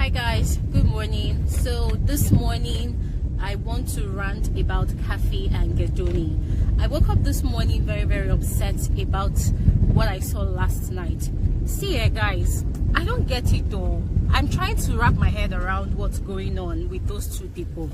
Hi guys, good morning. So this morning I want to rant about Kafi and Gedoni. I woke up this morning very upset about what I saw last night. See here guys, I don't get it though. I'm trying to wrap my head around what's going on with those two people.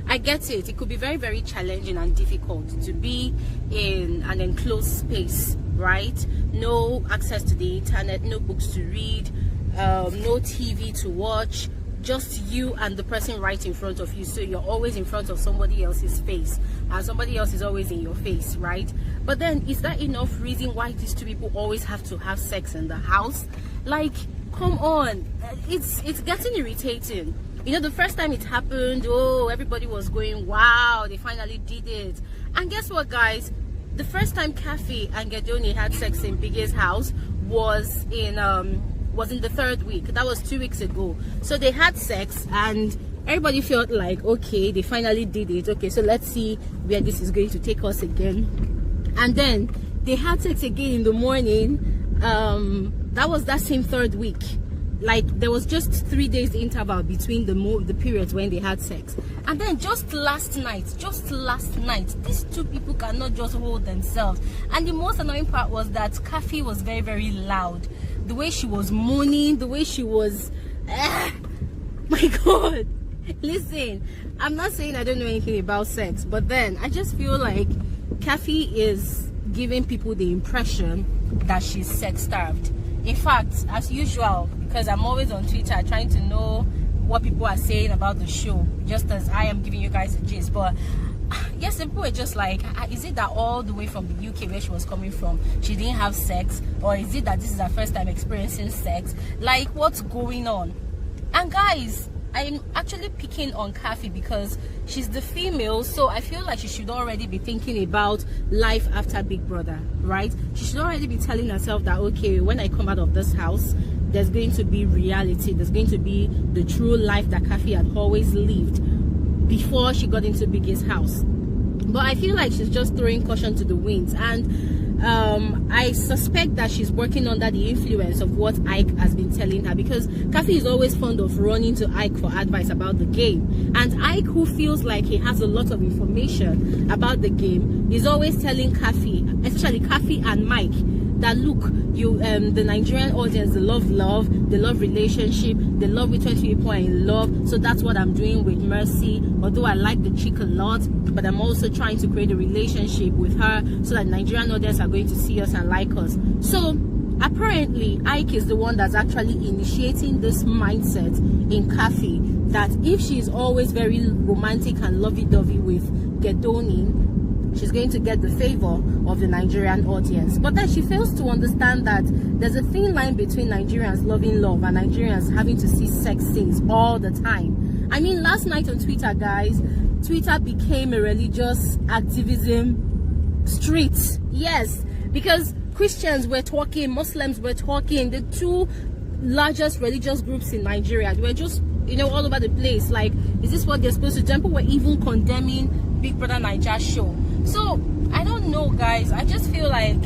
I get it. It could be very challenging and difficult to be in an enclosed space, right? No access to the internet, no books to read, no TV to watch, just you and the person right in front of you. So you're always in front of somebody else's face and somebody else is always in your face, right? But then is that enough reason why these two people always have to have sex in the house? Like, come on, it's getting irritating. You know, the first time it happened, oh, everybody was going, wow, they finally did it. And guess what, guys? The first time Kafi and Gedoni had sex in Biggie's house was in the third week. That was 2 weeks ago. So they had sex and everybody felt like, okay, they finally did it. Okay, so let's see where this is going to take us again. And then they had sex again in the morning. That was that same third week. Like, there was just 3 days interval between the periods when they had sex. And then just last night, these two people cannot just hold themselves. And the most annoying part was that Kafi was very loud. The way she was moaning, the way she was, my God. Listen, I'm not saying I don't know anything about sex, but then I just feel like Kafi is giving people the impression that she's sex starved. In fact, as usual, because I'm always on Twitter trying to know what people are saying about the show, just as I am giving you guys a gist. But yes, people were just like, is it that all the way from the UK where she was coming from, she didn't have sex? Or is it that this is her first time experiencing sex? Like, what's going on? And guys, I'm actually picking on Kafi because she's the female, so I feel like she should already be thinking about life after Big Brother, right? She should already be telling herself that, okay, when I come out of this house, there's going to be reality. There's going to be the true life that Kafi had always lived before she got into Biggie's house. But I feel like she's just throwing caution to the winds, and I suspect that she's working under the influence of what Ike has been telling her, because Kafi is always fond of running to Ike for advice about the game, and Ike, who feels like he has a lot of information about the game, is always telling Kafi, especially Kafi and Mike, that look, you the Nigerian audience, they love relationship, they love it when people are in love, so that's what I'm doing with Mercy. Although I like the chick a lot, but I'm also trying to create a relationship with her so that Nigerian audience are going to see us and like us. So apparently Ike is the one that's actually initiating this mindset in Kafi, that if she's always very romantic and lovey-dovey with Gedoni, she's going to get the favor of the Nigerian audience. But then she fails to understand that there's a thin line between Nigerians loving love and Nigerians having to see sex scenes all the time. I mean, last night on Twitter, guys, Twitter became a religious activism street. Yes, because Christians were talking, Muslims were talking, the two largest religious groups in Nigeria, they were just, you know, all over the place. Like, is this what they're supposed to do? People were even condemning Big Brother Naija show. So I don't know, guys. I just feel like,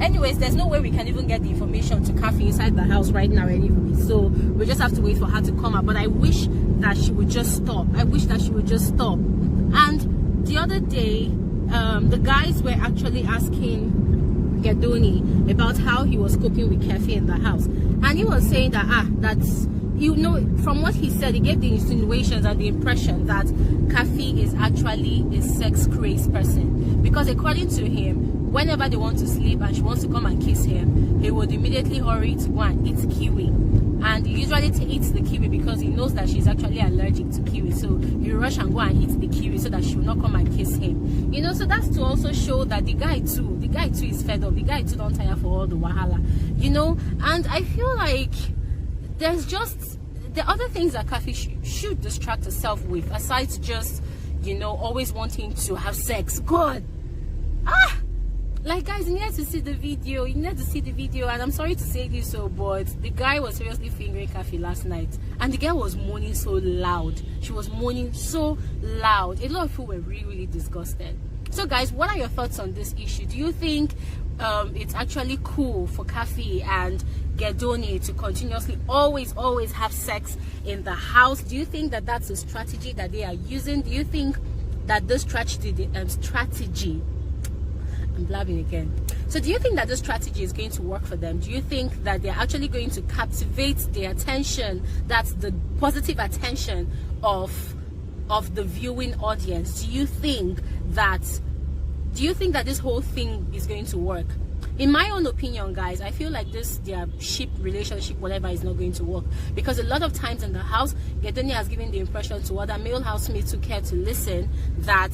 anyways, there's no way we can even get the information to Kafi inside the house right now anyway, so we just have to wait for her to come out. But I wish that she would just stop. I wish that she would just stop. And the other day, the guys were actually asking Gedoni about how he was coping with Kafi in the house, and he was saying that that's, you know, from what he said, he gave the insinuations and the impression that Kafi is actually a sex-crazed person, because according to him, whenever they want to sleep and she wants to come and kiss him, he would immediately hurry to go and eat kiwi. And he usually eats the kiwi because he knows that she's actually allergic to kiwi, so he rush and go and eat the kiwi so that she will not come and kiss him. You know, so that's to also show that the guy too is fed up. The guy too don't tire for all the wahala, you know. And I feel like there's just the other things that Kafi should distract herself with, aside just, you know, always wanting to have sex. God, like, guys, you need to see the video. And I'm sorry to say this, but the guy was seriously fingering Kafi last night, and the girl was moaning so loud. She was moaning so loud. A lot of people were really disgusted. So guys, what are your thoughts on this issue? Do you think it's actually cool for Kafi and Gedoni to continuously always have sex in the house? Do you think that that's a strategy that they are using? Do you think that this strategy I'm blabbing again. So do you think that this strategy is going to work for them? Do you think that they're actually going to captivate the attention, that's the positive attention of the viewing audience? Do you think that this whole thing is going to work? In my own opinion, guys, I feel like their ship relationship, whatever, is not going to work, because a lot of times in the house, Gedoni has given the impression to other male housemates who care to listen that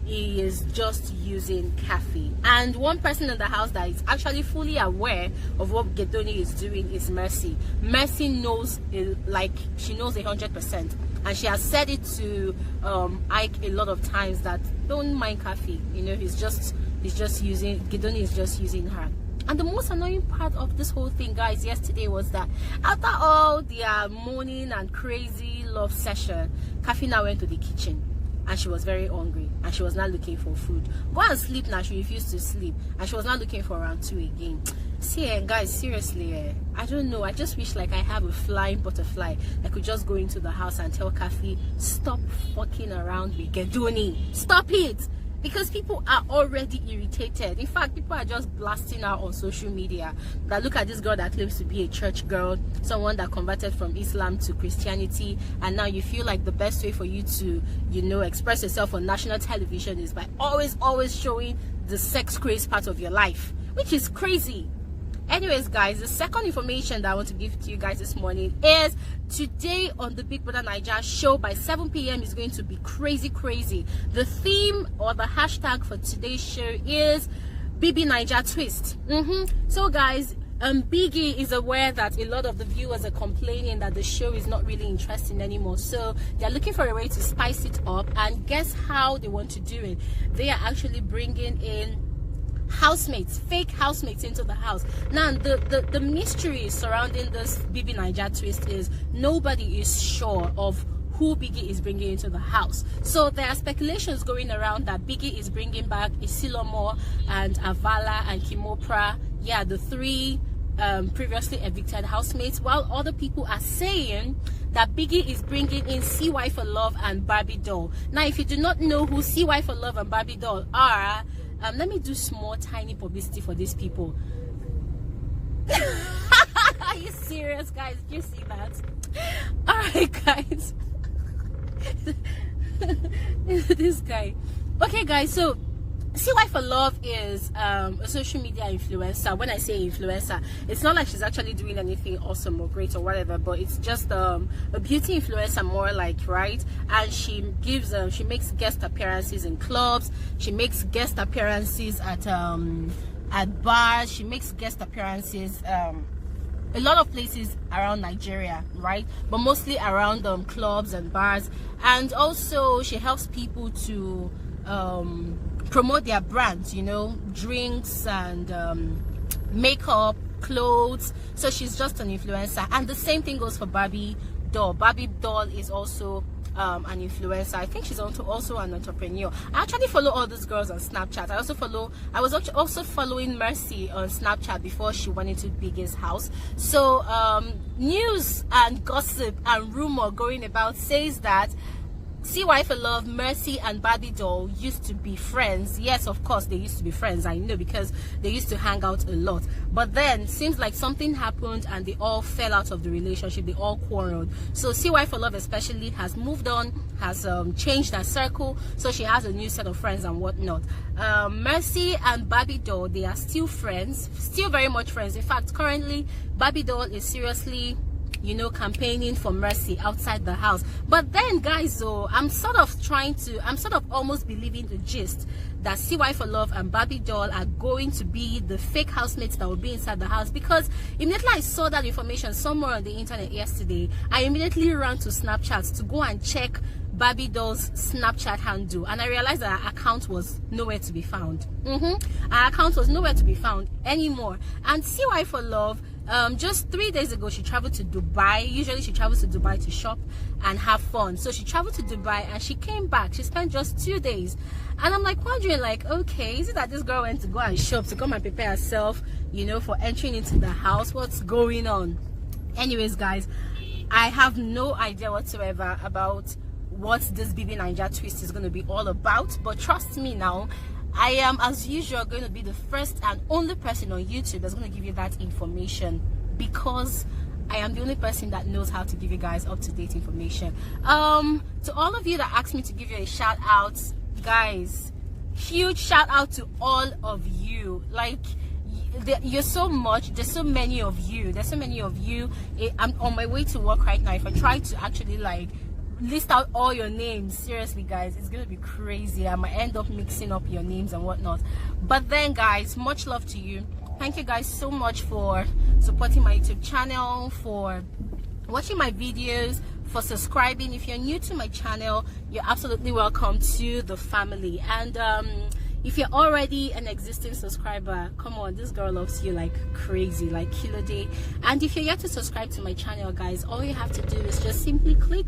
he is just using Kathy. And one person in the house that is actually fully aware of what Gedoni is doing is Mercy. Mercy knows, like, she knows 100%, and she has said it to Ike a lot of times that don't mind Kathy, you know, he's just using, Gedoni is just using her. And the most annoying part of this whole thing, guys, yesterday was that after all their moaning and crazy love session, Kathy now went to the kitchen. And she was very hungry, and she was not looking for food. Go and sleep now. She refused to sleep, and she was not looking for round 2 again. See, guys, seriously, I don't know. I just wish like I have a flying butterfly. I could just go into the house and tell Kathy, stop fucking around with Gedoni. Stop it. Because people are already irritated. In fact, people are just blasting out on social media that look at this girl that claims to be a church girl, someone that converted from Islam to Christianity, and now you feel like the best way for you to, you know, express yourself on national television is by always showing the sex craze part of your life, which is crazy. Anyways, guys, the second information that I want to give to you guys this morning is today on the Big Brother Naija show by 7 p.m. is going to be crazy. The theme or the hashtag for today's show is BB Naija Twist. So, guys, Biggie is aware that a lot of the viewers are complaining that the show is not really interesting anymore. So they're looking for a way to spice it up. And guess how they want to do it? They are actually bringing in housemates, fake housemates into the house. Now the mystery surrounding this BB Naija twist is nobody is sure of who Biggie is bringing into the house. So there are speculations going around that Biggie is bringing back Isilomo and Avala and Kimopra, yeah, the 3 previously evicted housemates, while other people are saying that Biggie is bringing in CY for Love and Barbie Doll. Now, if you do not know who CY for Love and Barbie Doll are, let me do small tiny publicity for these people. Are you serious, guys? Did you see that? Alright, guys. This guy. Okay, guys, so CY for Love is a social media influencer. When I say influencer, it's not like she's actually doing anything awesome or great or whatever, but it's just a beauty influencer, more like, right? And she gives she makes guest appearances in clubs, she makes guest appearances at bars, she makes guest appearances a lot of places around Nigeria, right? But mostly around clubs and bars. And also she helps people to promote their brands, you know, drinks and makeup, clothes. So she's just an influencer. And the same thing goes for Barbie Doll. Barbie Doll is also an influencer. I think she's also an entrepreneur. I actually follow all these girls on Snapchat. I was also following Mercy on Snapchat before she went into Biggie's house. So news and gossip and rumor going about says that CY for Love, Mercy and Barbie Doll used to be friends. Yes, of course they used to be friends, I know, because they used to hang out a lot. But then seems like something happened and they all fell out of the relationship. They all quarreled. So CY for Love especially has moved on, has changed her circle, so she has a new set of friends and whatnot. Mercy and Barbie Doll, they are still friends, still very much friends. In fact, currently Barbie Doll is seriously, you know, campaigning for Mercy outside the house. But then, guys, so I'm sort of almost believing the gist that CY for Love and Barbie Doll are going to be the fake housemates that will be inside the house, because immediately I saw that information somewhere on the internet yesterday, I immediately ran to Snapchat to go and check Barbie Doll's Snapchat handle, and I realized that her account was nowhere to be found. Her account was nowhere to be found anymore. And CY for Love, just 3 days ago, she traveled to Dubai. Usually she travels to Dubai to shop and have fun. So she traveled to Dubai and she came back. She spent just 2 days. And I'm like wondering, like, okay, is it that this girl went to go and shop to come and prepare herself, you know, for entering into the house? What's going on? Anyways, guys, I have no idea whatsoever about what this BB Naija twist is going to be all about, but trust me now, I am, as usual, going to be the first and only person on YouTube that's going to give you that information, because I am the only person that knows how to give you guys up-to-date information. To all of you that asked me to give you a shout out, guys, huge shout out to all of you. Like, you're so much, there's so many of you, I'm on my way to work right now. If I try to actually like list out all your names, seriously guys, it's gonna be crazy. I might end up mixing up your names and whatnot. But then guys, much love to you. Thank you guys so much for supporting my YouTube channel, for watching my videos, for subscribing. If you're new to my channel, you're absolutely welcome to the family. And if you're already an existing subscriber, come on, this girl loves you like crazy, like kilo day. And if you're yet to subscribe to my channel, guys, all you have to do is just simply click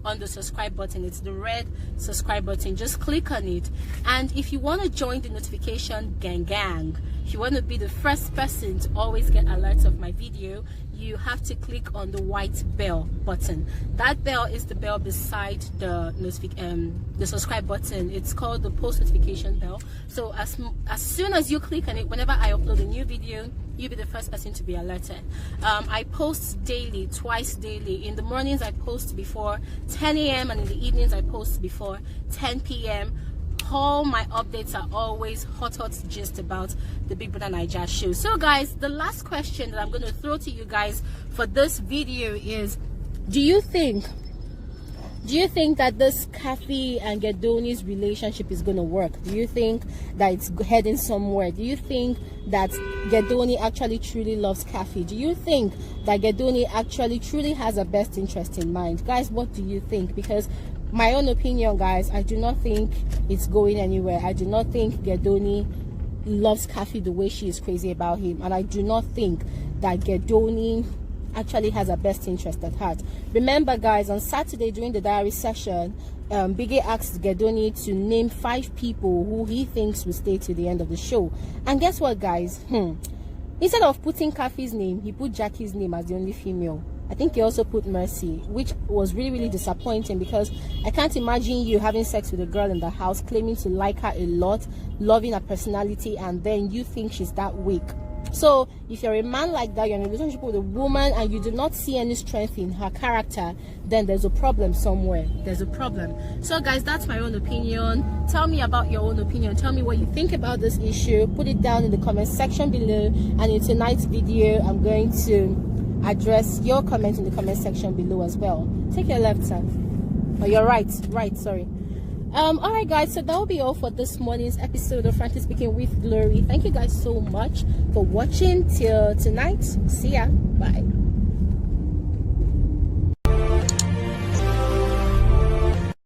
on the subscribe button. It's the red subscribe button. Just click on it. And if you want to join the notification gang, if you want to be the first person to always get alerts of my video, you have to click on the white bell button. That bell is the bell beside the subscribe button. It's called the post notification bell. So as soon as you click on it, whenever I upload a new video, you'll be the first person to be alerted. I post daily, twice daily. In the mornings I post before 10 a.m. and in the evenings I post before 10 p.m. All my updates are always hot gist about the Big Brother Naija show. So guys, the last question that I'm going to throw to you guys for this video is, do you think that this Kathy and Gedoni's relationship is going to work? Do you think that it's heading somewhere? Do you think that Gedoni actually truly loves Kathy? Do you think that Gedoni actually truly has her best interest in mind? Guys, what do you think? Because my own opinion, guys, I do not think it's going anywhere. I do not think Gedoni loves Kathy the way she is crazy about him. And I do not think that Gedoni actually has her best interest at heart. Remember, guys, on Saturday during the diary session, Biggie asked Gedoni to name 5 people who he thinks will stay to the end of the show. And guess what, guys? Instead of putting Kathy's name, he put Jackie's name as the only female. I think he also put Mercy, which was really disappointing, because I can't imagine you having sex with a girl in the house, claiming to like her a lot, loving her personality, and then you think she's that weak. So if you're a man like that, you're in a relationship with a woman and you do not see any strength in her character, then there's a problem somewhere. There's a problem. So guys, that's my own opinion. Tell me about your own opinion. Tell me what you think about this issue. Put it down in the comment section below, and in tonight's video I'm going to address your comments in the comment section below as well. Take your left hand, or your right, sorry. All right guys, so that will be all for this morning's episode of Frankly Speaking with Glory. Thank you guys so much for watching. Till tonight, see ya, bye.